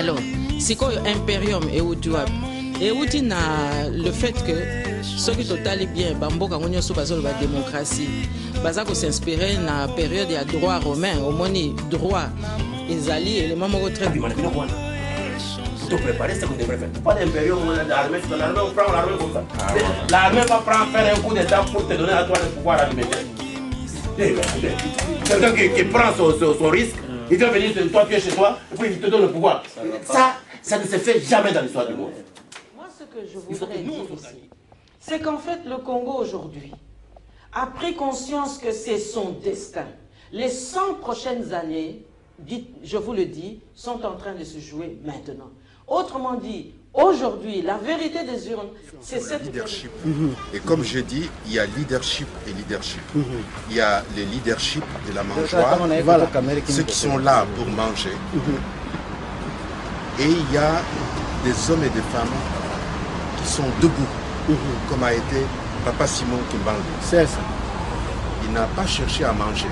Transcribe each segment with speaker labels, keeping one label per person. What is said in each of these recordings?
Speaker 1: Alors, c'est quoi Imperium et Outuab? Et Outi na le fait que ceux qui totalent bien, Bambo Kangonyo Soubazol la démocratie, Bazako s'inspirer na période de droit romain, au moins droit, les alliés, et les membres très.
Speaker 2: Pour préparer ce qu'on devrait faire. Pas d'impérium, l'armée prend l'armée comme ça. L'armée va prendre faire un coup d'état pour te donner à toi le pouvoir alimentaire. Quelqu'un qui prend son risque, il vient venir, toi tu es chez toi, et puis il te donne le pouvoir. Ça ne se fait jamais dans l'histoire du monde.
Speaker 1: Moi, ce que je voudrais dire ici, c'est qu'en fait, le Congo aujourd'hui a pris conscience que c'est son destin. Les 100 prochaines années, je vous le dis, sont en train de se jouer maintenant. Autrement dit, aujourd'hui, la vérité des urnes, c'est cette
Speaker 3: leadership. Et comme je dis, il y a leadership et leadership. Il y a le leadership de la mangeoire, voilà, ceux qui sont là pour manger. Et il y a des hommes et des femmes qui sont debout, comme a été Papa Simon Kimbangu. C'est ça. Il n'a pas cherché à manger.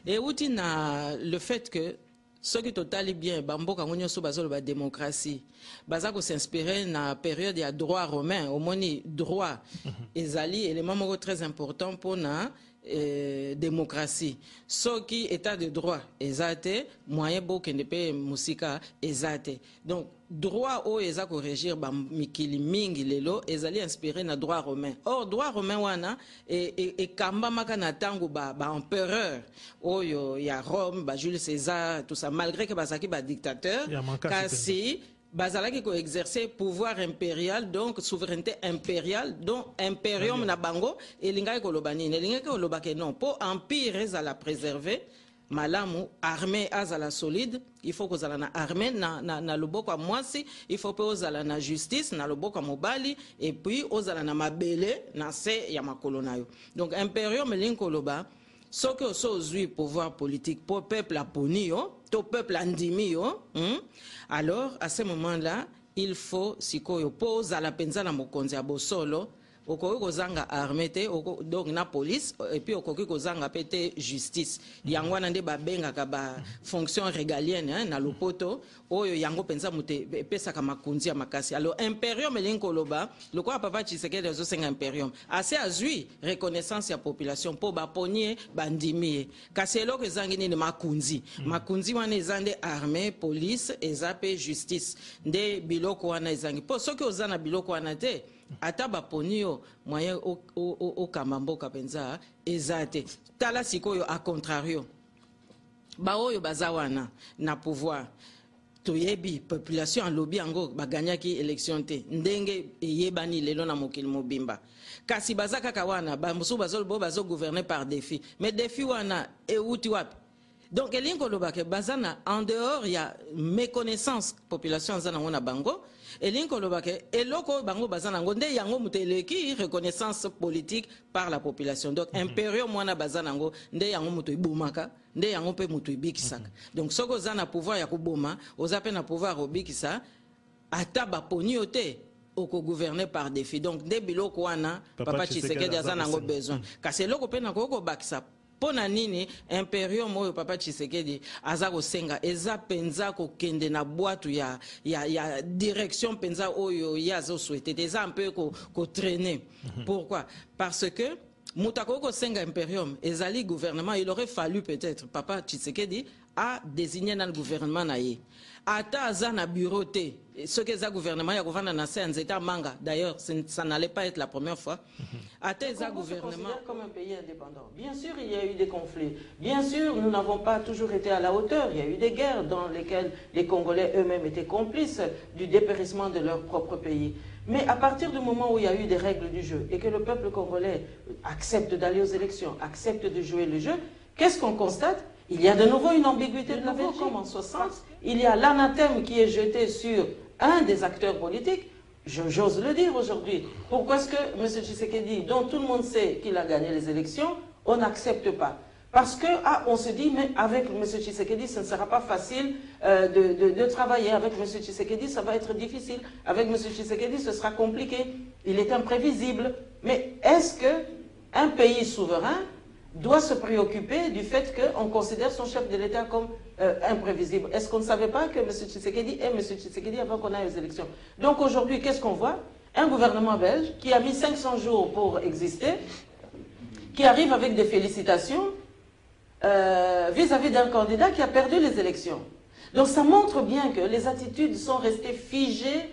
Speaker 1: Et outil na le fait que ceux qui totalent bien, Bambo Kangonyo Soubazol la démocratie, Bazako s'inspirer na période de droit romain, au moins droit, ezali élément très important pour la démocratie. Ce qui état de droit, ezate, moyen beau que ne peut musika, ezate. Donc, droit au ezako régir mikili mingi lelo, ezali inspiré na droit romain. Or, droit romain wana, et kamba maka na tango empereur, oyo ya Rome, Jules César, tout ça, malgré que bazaki dictateur, kasi, bazalaki ko exercer pouvoir impérial, donc souveraineté impériale, donc imperium na bango, et lingaki ko lobani, ne lingaki ko lobake non, pour empire ezala préserver, malamu, armée azala solide, il faut que zala na armée na loboko mwasi, il faut que ozala na justice na loboko mobali, et puis ozala na mabele na se ya makolo na yo. Donc imperium linko loba, ce que aujourd'hui pouvoir politique pour peuple aponi yo, to peuple andimi yo, alors à ce moment-là, il faut siko yo pose à la penza na mokonzi ya bosolo, okoki kozanga armée te, donc na police, et puis okoki kozanga pete justice. Yango wana nde babengaka ba fonction régalienne na lopoto, oyo yango penza mute pesaka makunzi ya makasi. Alors imperium elinko loba, lokola papa Tshisekedi azosenga imperium, assez azui reconnaissance ya population po baponie bandimi. Kasi eloko ezangi nini makunzi. Makunzi wana ezande armée, police, ezape justice. Nde biloko wana ezangi. Po soki ozana biloko wana te, ata baponi yo moyen au kamamboka penza ezate tala sikoyo a contrario baoyo bazawana na pouvoir toyebi population en lobby ango baganyaki élection te ndenge eyebani lelo na mokili mobimba kasi bazaka kawana bamusu bazo gouverner par défi mais défi wana euti wapi. Donc elinko lobake bazana en dehors il y a méconnaissance population zana ngona bango elinko lobake eloko bango bazana ngonde yango muteleki reconnaissance politique par la population. Donc impérium mwana bazana ngo nde yango muto ibumaka nde yango pe muto ibikisaka. Donc soko zana pouvoir ya kuboma ozape na pouvoir obikisa ata baponi ote oko gouverner par défi. Donc nde biloko wana papa Tshisekedi azana ngo besoin kasi eloko pe na koko bakisa. Pona nini imperium oyo papa Tshisekedi azako senga eza penza ko kende na boîte ya direction penza oyo yazo souhaité eza un peu ko traîner. Pourquoi? Parce que mutako ko senga imperium ezali gouvernement, il aurait fallu peut-être papa Tshisekedi a désigné dans le gouvernement naïe. Ata azana bureau te. Ce que le gouvernement a gouverné dans ces États manga. D'ailleurs, ça n'allait pas être la première fois. Ata le gouvernement
Speaker 4: comme un pays indépendant. Bien sûr, il y a eu des conflits. Bien sûr, nous n'avons pas toujours été à la hauteur. Il y a eu des guerres dans lesquelles les Congolais eux-mêmes étaient complices du dépérissement de leur propre pays. Mais à partir du moment où il y a eu des règles du jeu et que le peuple congolais accepte d'aller aux élections, accepte de jouer le jeu, qu'est-ce qu'on constate? Il y a de nouveau une ambiguïté de Belgique. Comme en 60, il y a l'anathème qui est jeté sur un des acteurs politiques. j'ose le dire aujourd'hui. Pourquoi est-ce que M. Tshisekedi, dont tout le monde sait qu'il a gagné les élections, on n'accepte pas? Parce que, on se dit, mais avec M. Tshisekedi, ce ne sera pas facile de travailler. Avec M. Tshisekedi, ça va être difficile. Avec M. Tshisekedi, ce sera compliqué. Il est imprévisible. Mais est-ce qu'un pays souverain doit se préoccuper du fait qu'on considère son chef de l'État comme imprévisible? Est-ce qu'on ne savait pas que M. Tshisekedi est M. Tshisekedi avant qu'on aille aux élections? Donc aujourd'hui, qu'est-ce qu'on voit? Un gouvernement belge qui a mis 500 jours pour exister, qui arrive avec des félicitations vis-à-vis d'un candidat qui a perdu les élections. Donc ça montre bien que les attitudes sont restées figées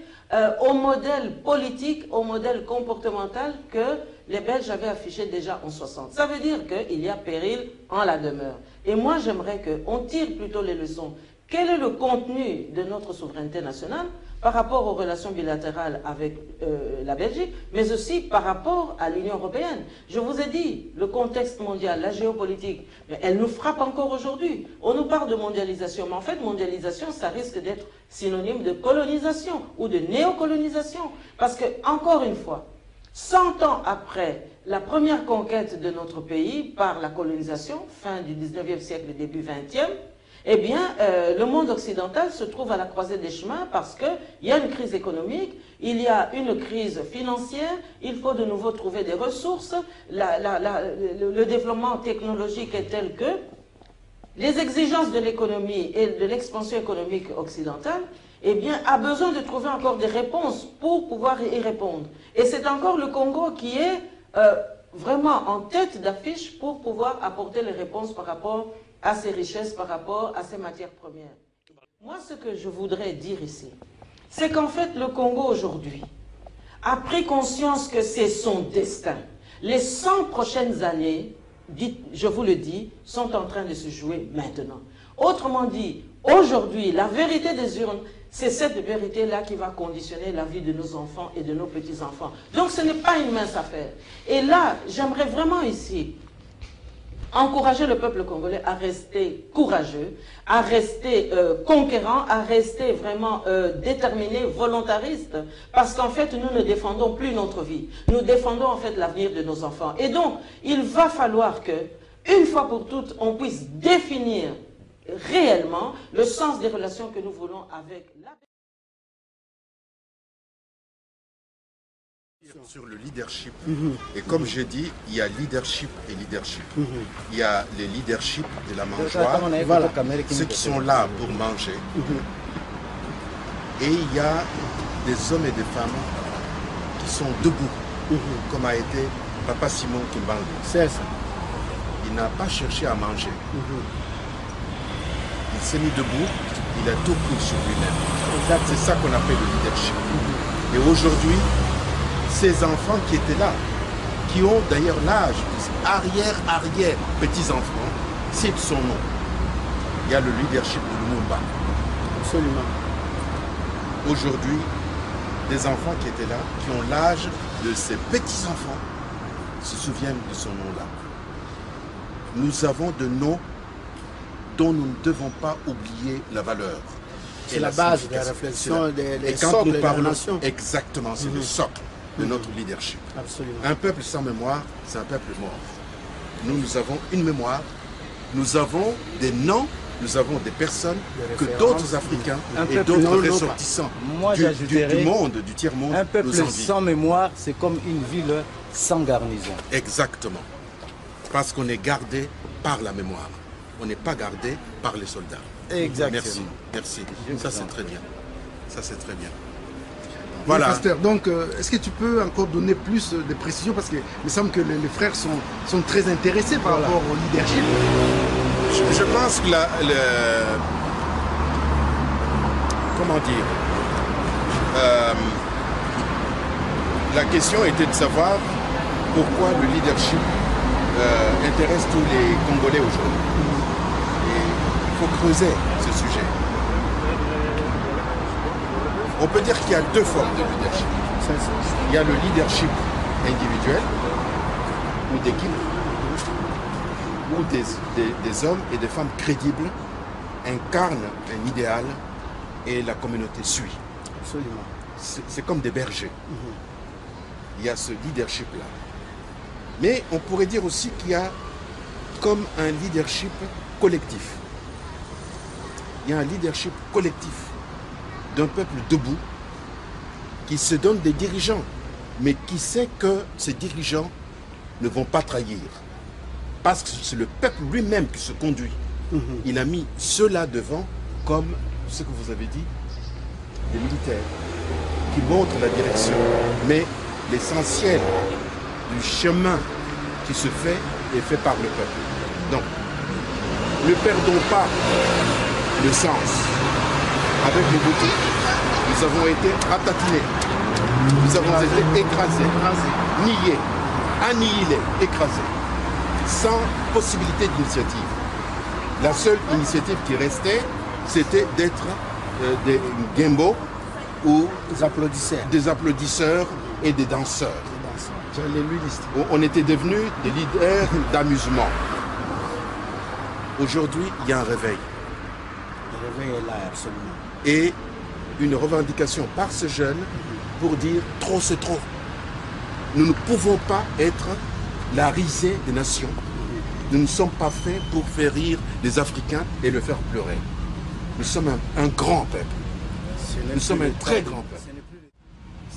Speaker 4: au modèle politique, au modèle comportemental que les Belges avaient affiché déjà en 60. Ça veut dire qu'il y a péril en la demeure. Et moi, j'aimerais qu'on tire plutôt les leçons. Quel est le contenu de notre souveraineté nationale par rapport aux relations bilatérales avec la Belgique, mais aussi par rapport à l'Union européenne? Je vous ai dit, le contexte mondial, la géopolitique, mais elle nous frappe encore aujourd'hui. On nous parle de mondialisation, mais en fait, mondialisation, ça risque d'être synonyme de colonisation ou de néocolonisation. Parce que, encore une fois, 100 ans après la première conquête de notre pays par la colonisation, fin du 19e siècle, début 20e, eh bien, le monde occidental se trouve à la croisée des chemins parce qu'il y a une crise économique, il y a une crise financière, il faut de nouveau trouver des ressources, le développement technologique est tel que les exigences de l'économie et de l'expansion économique occidentale, eh bien, a besoin de trouver encore des réponses pour pouvoir y répondre. Et c'est encore le Congo qui est vraiment en tête d'affiche pour pouvoir apporter les réponses par rapport à ces richesses, par rapport à ces matières premières. Moi, ce que je voudrais dire ici, c'est qu'en fait, le Congo aujourd'hui a pris conscience que c'est son destin. Les 100 prochaines années, je vous le dis, sont en train de se jouer maintenant. Autrement dit, aujourd'hui, la vérité des urnes, c'est cette vérité-là qui va conditionner la vie de nos enfants et de nos petits-enfants. Donc ce n'est pas une mince affaire. Et là, j'aimerais vraiment ici encourager le peuple congolais à rester courageux, à rester conquérant, à rester vraiment déterminé, volontariste, parce qu'en fait, nous ne défendons plus notre vie. Nous défendons en fait l'avenir de nos enfants. Et donc, il va falloir que, une fois pour toutes, on puisse définir réellement le sens des relations que nous voulons avec la...
Speaker 3: Sur le leadership, et comme je dis, il y a leadership et leadership. Il y a les leaderships de la mangeoire, voilà, ceux qui sont là pour manger. Et il y a des hommes et des femmes qui sont debout, comme a été Papa Simon Kimbangu.
Speaker 5: C'est ça.
Speaker 3: Il n'a pas cherché à manger. Il s'est mis debout, il a tout pris sur lui-même. C'est ça qu'on appelle le leadership. Et aujourd'hui, ces enfants qui étaient là, qui ont d'ailleurs l'âge, arrière, petits-enfants, c'est son nom. Il y a le leadership de Lumumba.
Speaker 5: Absolument.
Speaker 3: Aujourd'hui, des enfants qui étaient là, qui ont l'âge de ces petits-enfants, se souviennent de son nom-là. Nous avons de noms dont nous ne devons pas oublier la valeur.
Speaker 5: C'est la base de la réflexion des socles de la nation.
Speaker 3: Exactement, c'est le socle de notre leadership.
Speaker 5: Absolument.
Speaker 3: Un peuple sans mémoire, c'est un peuple mort. Nous avons une mémoire, nous avons des noms, nous avons des personnes que d'autres Africains et d'autres ressortissants du monde, du tiers-monde,
Speaker 6: un peuple sans mémoire, c'est comme une ville sans garnison.
Speaker 3: Exactement. Parce qu'on est gardé par la mémoire. On n'est pas gardé par les soldats.
Speaker 6: Exactement.
Speaker 3: Merci. Ça, c'est très bien. Ça, c'est très bien. Voilà.
Speaker 5: Pasteur, donc, est-ce que tu peux encore donner plus de précisions? Parce qu'il me semble que les frères sont très intéressés par rapport au leadership.
Speaker 3: Je pense que comment dire, la question était de savoir pourquoi le leadership intéresse tous les Congolais aujourd'hui. Il faut creuser ce sujet. On peut dire qu'il y a deux formes de leadership. Il y a le leadership individuel ou d'équipe, où des hommes et des femmes crédibles incarnent un idéal et la communauté suit.
Speaker 5: Absolument.
Speaker 3: c'est comme des bergers. Il y a ce leadership-là. Mais on pourrait dire aussi qu'il y a comme un leadership collectif. Il y a un leadership collectif d'un peuple debout qui se donne des dirigeants, mais qui sait que ces dirigeants ne vont pas trahir. Parce que c'est le peuple lui-même qui se conduit. Il a mis ceux-là devant comme ce que vous avez dit, des militaires qui montrent la direction. Mais l'essentiel du chemin qui se fait est fait par le peuple. Donc, ne perdons pas le sens. Avec les Hutus, nous avons été ratatinés. Nous avons été écrasés, niés, annihilés, écrasés, sans possibilité d'initiative. La seule initiative qui restait, c'était d'être des guimbos ou des applaudisseurs et des danseurs. On était devenus des leaders d'amusement. Aujourd'hui, il y a un réveil.
Speaker 6: Le réveil est là, absolument.
Speaker 3: Et une revendication par ce jeune pour dire trop c'est trop. Nous ne pouvons pas être la risée des nations. Nous ne sommes pas faits pour faire rire les Africains et le faire pleurer. Nous sommes un grand peuple. Nous sommes un très grand peuple.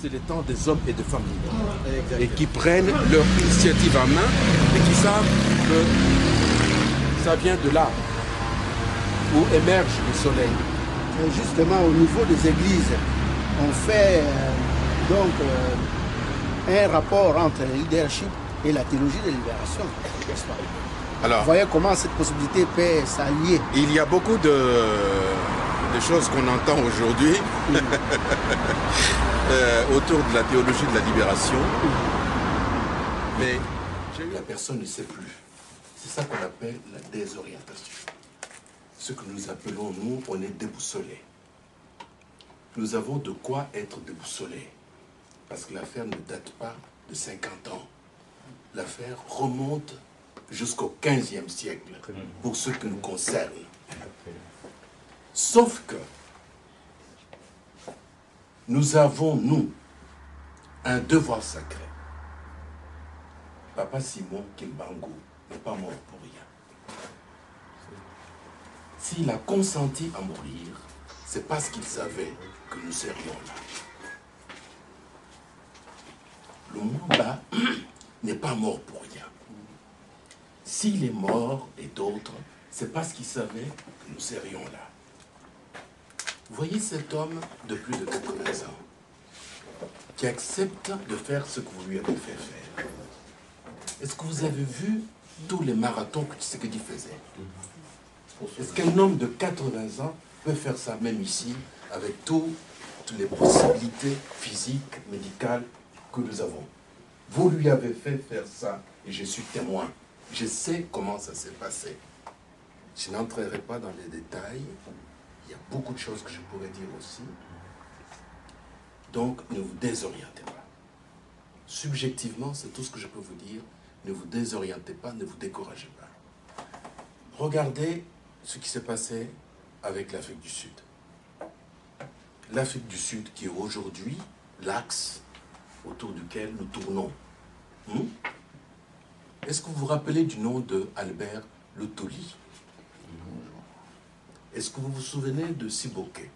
Speaker 3: C'est le temps des hommes et des femmes libres. Et qui prennent leur initiative en main et qui savent que ça vient de là où émerge le soleil.
Speaker 6: Et justement, au niveau des églises, on fait un rapport entre le leadership et la théologie de libération, n'est-ce pas?
Speaker 3: Alors,
Speaker 6: vous voyez comment cette possibilité peut s'allier.
Speaker 3: Il y a beaucoup de choses qu'on entend aujourd'hui autour de la théologie de la libération. Mais la personne ne sait plus. C'est ça qu'on appelle la désorientation. Ce que nous appelons, nous, on est déboussolés. Nous avons de quoi être déboussolés. Parce que l'affaire ne date pas de 50 ans. L'affaire remonte jusqu'au 15e siècle, pour ce qui nous concerne. Sauf que nous avons, nous, un devoir sacré. Papa Simon Kimbangu n'est pas mort pour rien. S'il a consenti à mourir, c'est parce qu'il savait que nous serions là. Le Mwamba n'est pas mort pour rien. S'il est mort et d'autres, c'est parce qu'il savait que nous serions là. Vous voyez cet homme de plus de 80 ans qui accepte de faire ce que vous lui avez fait faire. Est-ce que vous avez vu tous les marathons que Tshisekedi faisait? Est-ce qu'un homme de 80 ans peut faire ça même ici avec toutes les possibilités physiques, médicales que nous avons? Vous lui avez fait faire ça et je suis témoin. Je sais comment ça s'est passé. Je n'entrerai pas dans les détails. Il y a beaucoup de choses que je pourrais dire aussi. Donc, ne vous désorientez pas. Subjectivement, c'est tout ce que je peux vous dire. Ne vous désorientez pas, ne vous découragez pas. Regardez ce qui s'est passé avec l'Afrique du Sud. L'Afrique du Sud qui est aujourd'hui l'axe autour duquel nous tournons. Est-ce que vous vous rappelez du nom de Albert Lutuli? Est-ce que vous vous souvenez de Siboke?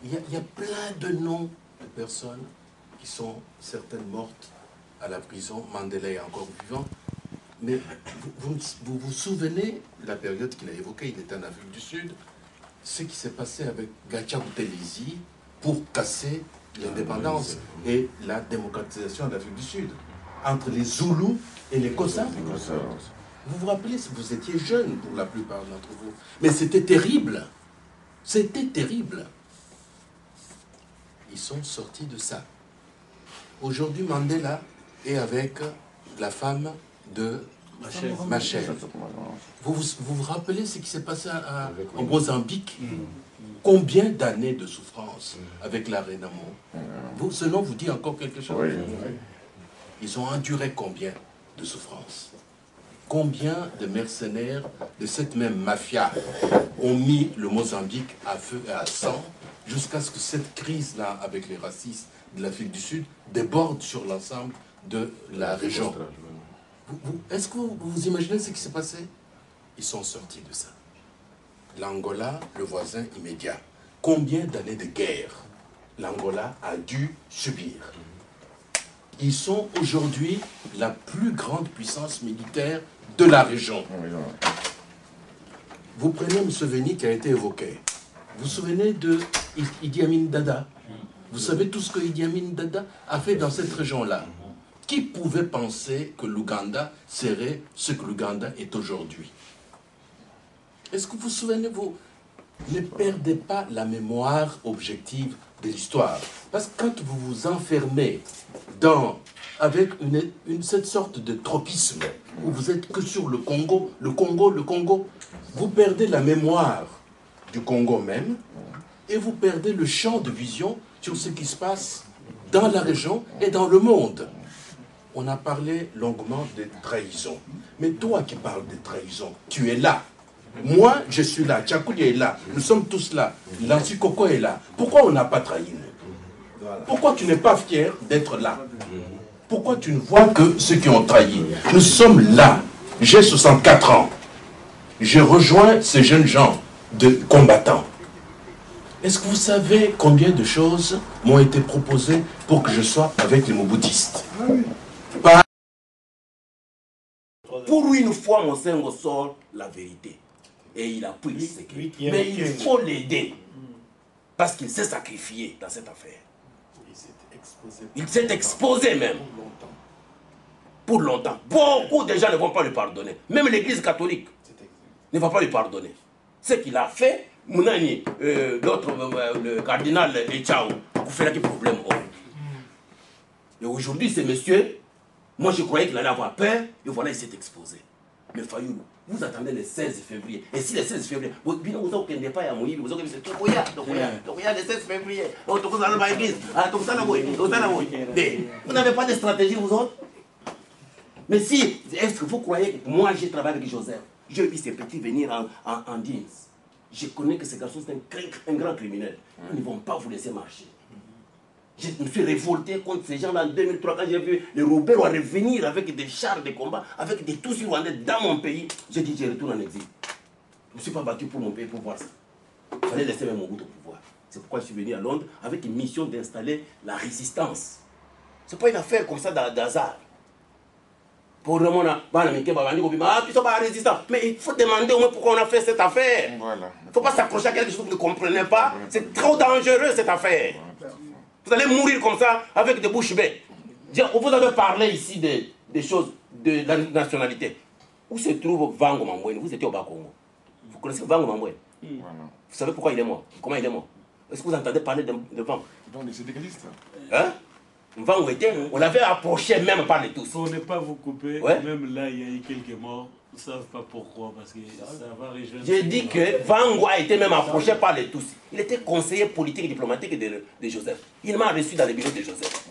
Speaker 3: Il y a plein de noms de personnes qui sont certaines mortes à la prison. Mandela est encore vivant. Mais vous vous souvenez de la période qu'il a évoquée, il était en Afrique du Sud, ce qui s'est passé avec Gacha Buthelezi pour casser l'indépendance et la démocratisation de l'Afrique du Sud, entre les Zoulous et les Kossas. Vous vous rappelez, vous étiez jeunes pour la plupart d'entre vous, mais c'était terrible. C'était terrible. Ils sont sortis de ça. Aujourd'hui, Mandela est avec la femme de Machel. Vous vous rappelez ce qui s'est passé en Mozambique? Combien d'années de souffrance avec la Renamo? Ce nom vous dit encore quelque chose? Ils ont enduré combien de souffrance? Combien de mercenaires de cette même mafia ont mis le Mozambique à feu et à sang jusqu'à ce que cette crise-là, avec les racistes de l'Afrique du Sud, déborde sur l'ensemble de la région. Est-ce que vous imaginez ce qui s'est passé? Ils sont sortis de ça. L'Angola, le voisin immédiat. Combien d'années de guerre l'Angola a dû subir? Ils sont aujourd'hui la plus grande puissance militaire de la région. Vous prenez Museveni qui a été évoqué. Vous vous souvenez de Idi Amin Dada? Vous savez tout ce que Idi Amin Dada a fait dans cette région-là. Qui pouvait penser que l'Ouganda serait ce que l'Ouganda est aujourd'hui? Est-ce que vous vous souvenez, vous ne perdez pas la mémoire objective de l'histoire? Parce que quand vous vous enfermez avec cette sorte de tropisme, où vous êtes que sur le Congo, vous perdez la mémoire du Congo même, et vous perdez le champ de vision sur ce qui se passe dans la région et dans le monde. On a parlé longuement de trahison. Mais toi qui parles de trahison, tu es là. Moi, je suis là. Tchakouli est là. Nous sommes tous là. Lansi Koko est là. Pourquoi on n'a pas trahi? Pourquoi tu n'es pas fier d'être là? Pourquoi tu ne vois que ceux qui ont trahi? Nous sommes là. J'ai 64 ans. Je rejoins ces jeunes gens de combattants. Est-ce que vous savez combien de choses m'ont été proposées pour que je sois avec les Mobutistes?
Speaker 2: Pour une fois, mon Sengo sort la vérité. Et il a pris le secret. Mais il faut l'aider. Parce qu'il s'est sacrifié dans cette affaire. Il s'est exposé même. Pour longtemps. Beaucoup de gens ne vont pas lui pardonner. Même l'Église catholique ne va pas lui pardonner. Ce qu'il a fait, Mounani, l'autre, le cardinal Echao, a fait un problème. Et aujourd'hui, ce monsieur, moi je croyais qu'il allait avoir peur, et voilà, il s'est exposé. Mais Fayoulou, vous attendez le 16 février. Et si le 16 février, vous n'avez pas à mouiller, vous avez dit, donc il y a le 16 février. Vous n'avez pas de stratégie, vous autres? Mais si, est-ce que vous croyez que moi j'ai travaillé avec Joseph? J'ai vu ces petits venir en jeans. Je connais que ces garçons sont un grand criminel. Ils ne vont pas vous laisser marcher. Je me suis révolté contre ces gens-là en 2003 quand j'ai vu les Roubaix revenir avec des chars de combat, avec des Tutsis rwandais dans mon pays. J'ai dit je retourne en exil. Je ne me suis pas battu pour mon pays pour voir ça. Il fallait laisser même mon bout au pouvoir. C'est pourquoi je suis venu à Londres avec une mission d'installer la résistance. Ce n'est pas une affaire comme ça d'hasard. Pour le moment, mais il faut demander au moins pourquoi on a fait cette affaire. Il ne faut pas s'accrocher à quelque chose que vous ne comprenez pas. C'est trop dangereux cette affaire. Vous allez mourir comme ça avec des bouches bées. Vous avez parlé ici des choses de la nationalité. Où se trouve Vango Mamboué? Vous étiez au Bas-Congo. Vous connaissez Vango Mamboué? Vous savez pourquoi il est mort? Comment il est mort? Est-ce que vous entendez parler de Vango?
Speaker 3: Non, mais c'est dégueulasse.
Speaker 2: Hein? Vango était, on l'avait approché même par les tous.
Speaker 7: Pour ne pas vous couper, même là il y a eu quelques morts. Ils ne savent pas pourquoi, parce que ça va rejoindre.
Speaker 2: J'ai dit que Vango a été même approché par les tous. Il était conseiller politique et diplomatique de Joseph. Il m'a reçu dans le bureau de Joseph.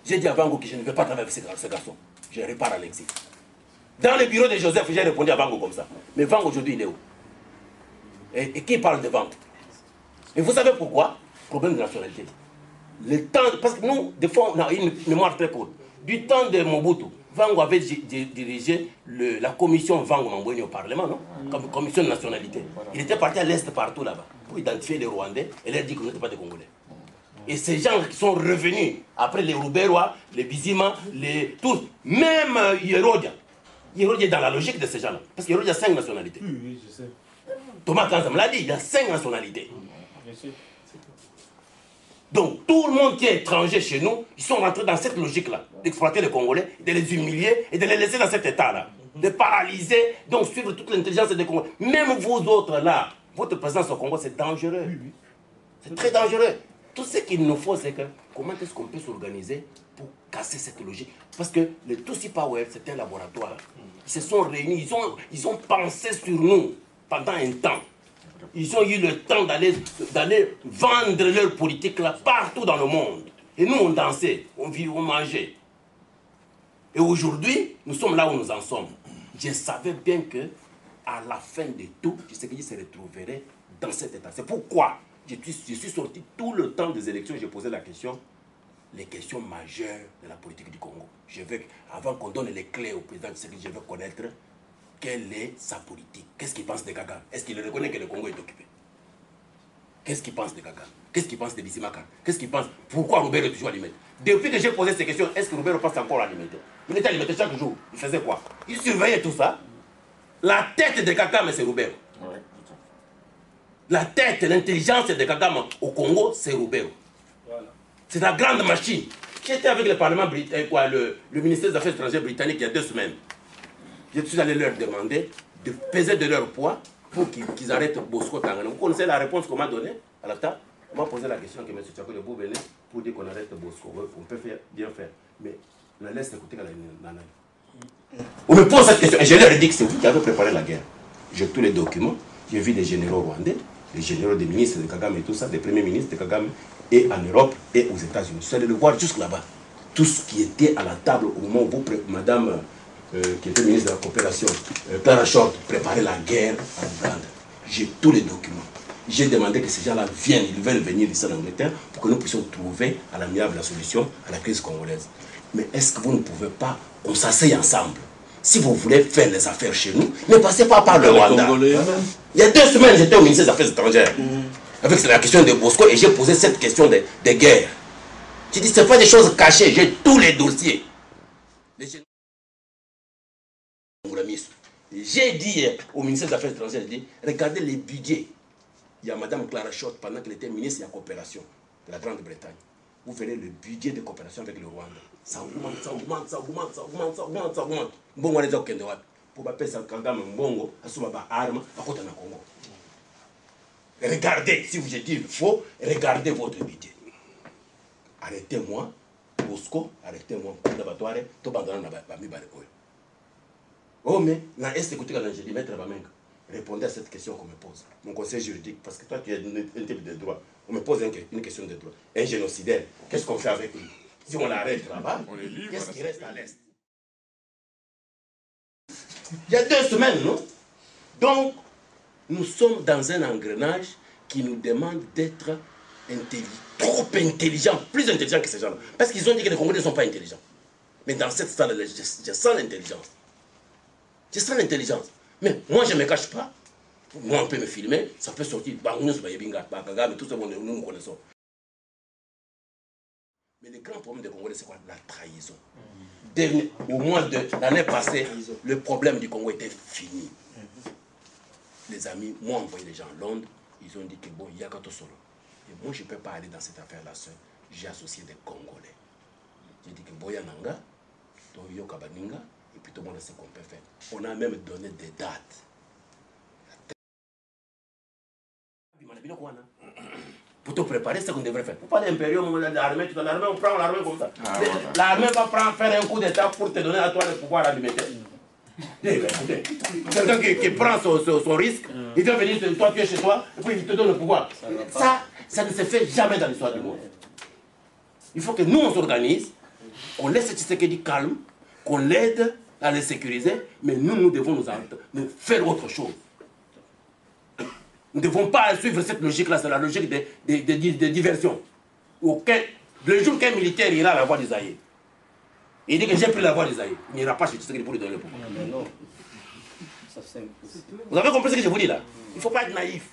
Speaker 2: J'ai dit à Vango que je ne vais pas travailler avec ce garçon. Je repars à l'exil. Dans le bureau de Joseph, j'ai répondu à Vango comme ça. Mais Vango aujourd'hui, il est où? Et qui parle de Vango? Et vous savez pourquoi? Problème de nationalité. Le temps, parce que nous, des fois, on a une mémoire très courte. Du temps de Mobutu, Vango avait dirigé la commission Vango Mamboué au Parlement, non? Comme commission de nationalité. Il était parti à l'Est partout là-bas pour identifier les Rwandais et leur dire que nous n'étions pas des Congolais. Et ces gens qui sont revenus après les Rouberois, les Bizima, tous, même Yerodia. Yerodia est dans la logique de ces gens-là. Parce que Yerodia a 5 nationalités.
Speaker 7: Oui, je sais.
Speaker 2: Thomas Kanza me l'a dit, il y a 5 nationalités. Je sais. Donc, tout le monde qui est étranger chez nous, ils sont rentrés dans cette logique-là, d'exploiter les Congolais, de les humilier et de les laisser dans cet état-là. De paralyser, donc suivre toute l'intelligence des Congolais. Même vous autres là, votre présence au Congo, c'est dangereux. C'est très dangereux. Tout ce qu'il nous faut, c'est que comment est-ce qu'on peut s'organiser pour casser cette logique? Parce que le Tutsi Power, c'est un laboratoire. Ils se sont réunis, ils ont pensé sur nous pendant un temps. Ils ont eu le temps d'aller vendre leur politique là partout dans le monde. Et nous, on dansait, on vivait, on mangeait. Et aujourd'hui, nous sommes là où nous en sommes. Je savais bien que, à la fin de tout, je sais qu'ils se retrouveraient dans cet état. C'est pourquoi Je suis sorti tout le temps des élections, j'ai posé la question, les questions majeures de la politique du Congo. Avant qu'on donne les clés au président Tshisekedi, je veux connaître quelle est sa politique. Qu'est-ce qu'il pense de Kagame? Est-ce qu'il reconnaît que le Congo est occupé? Qu'est-ce qu'il pense de Kagame? Qu'est-ce qu'il pense de Bisimaka? Qu'est-ce qu'il pense? Pourquoi Roubert est toujours alimenté? Depuis que j'ai posé ces questions, est-ce que Roubert passe encore alimenter? Il était alimenté chaque jour. Il faisait quoi? Il surveillait tout ça. La tête de Kagame, c'est Roubert. Ouais. La tête, l'intelligence de Kagame au Congo, c'est Roubert. Voilà. C'est la grande machine. J'étais avec le Parlement britannique, le ministère des Affaires étrangères britannique il y a 2 semaines. Je suis allé leur demander de peser de leur poids pour qu'ils arrêtent Bosco Tangana. Vous connaissez la réponse qu'on m'a donnée à la table? On m'a posé la question que M. Tchako de Bou venait pour dire qu'on arrête Bosco. On peut bien faire. Mais on laisse écouter la nana. On me pose cette question et je leur ai dit que c'est vous qui avez préparé la guerre. J'ai tous les documents. J'ai vu des généraux rwandais, les généraux des ministres de Kagame et tout ça, des premiers ministres de Kagame, et en Europe et aux États-Unis. Je suis allé le voir jusque là-bas. Tout ce qui était à la table au moment où madame, qui était ministre de la coopération, Clara Short, préparait la guerre en Ouganda. J'ai tous les documents. J'ai demandé que ces gens-là viennent, ils veulent venir ici en Angleterre pour que nous puissions trouver à l'amiable la solution à la crise congolaise. Mais est-ce que vous ne pouvez pas qu'on s'asseye ensemble? Si vous voulez faire les affaires chez nous, ne passez pas par le Rwanda. Il y a 2 semaines, j'étais au ministère des Affaires étrangères avec la question de Bosco et j'ai posé cette question de guerre. J'ai dit, ce n'est pas des choses cachées, j'ai tous les dossiers. J'ai dit au ministère des Affaires étrangères, j'ai dit, regardez les budgets. Il y a Mme Clara Short, pendant qu'elle était ministre de la coopération de la Grande-Bretagne. Vous verrez le budget de coopération avec le Rwanda. Ça augmente, ça augmente, ça augmente, ça augmente, ça augmente, ça augmente. Mbongo les gens qui ont pour appeler ça Kagame Mbongo, à souba arme, à côté de Congo. Regardez, si vous êtes dit faux, regardez votre budget. Arrêtez-moi, Bosco, arrêtez-moi, Ndabatware, tout bandana na bami bare oyo. Oh mais, na est écoutez quand j'ai dit maître Bamenga, répondez à cette question qu'on me pose. Mon conseil juridique, parce que toi tu es un type de droit. On me pose une question de droit. Un génocidaire, qu'est-ce qu'on fait avec lui? Si on l'arrête là-bas, qu'est-ce qui reste à l'Est? Il y a 2 semaines, non? Donc, nous sommes dans un engrenage qui nous demande d'être trop intelligents, plus intelligents que ces gens-là. Parce qu'ils ont dit que les Congolais ne sont pas intelligents. Mais dans cette salle, je sens l'intelligence. Je sens l'intelligence. Mais moi, je ne me cache pas. Moi, on peut me filmer, ça peut sortir. Tout ce monde, nous connaissons. Mais le grand problème des Congolais, c'est quoi? La trahison. Au mois de l'année passée, le problème du Congo était fini. Les amis m'ont envoyé les gens à Londres. Ils ont dit que bon, il y a qu'à solo. Et moi, je ne peux pas aller dans cette affaire-là seul. J'ai associé des Congolais. J'ai dit que Boya Nanga, Toyo Kabaninga, et puis tout le monde sait ce qu'on peut faire. On a même donné des dates. Pour te préparer, c'est ce qu'on devrait faire. Pour pas l'impérium, l'armée, on prend l'armée comme ça. L'armée va faire un coup d'état pour te donner à toi le pouvoir à l'humanité. Quelqu'un qui prend son risque, il vient venir, toi tu es chez toi, et puis il te donne le pouvoir. Ça ne se fait jamais dans l'histoire du monde. Il faut que nous on s'organise, qu'on laisse Tshisekedi calme, qu'on l'aide à le sécuriser, mais nous devons nous faire autre chose. Nous ne devons pas suivre cette logique-là, c'est la logique de diversion. Le jour qu'un militaire ira à la voie d'Isaïe, il dit que j'ai pris la voie d'Isaïe, il n'ira pas chez Tshisekedi pour lui donner le pouvoir. Vous avez compris ce que je vous dis là? Il ne faut pas être naïf.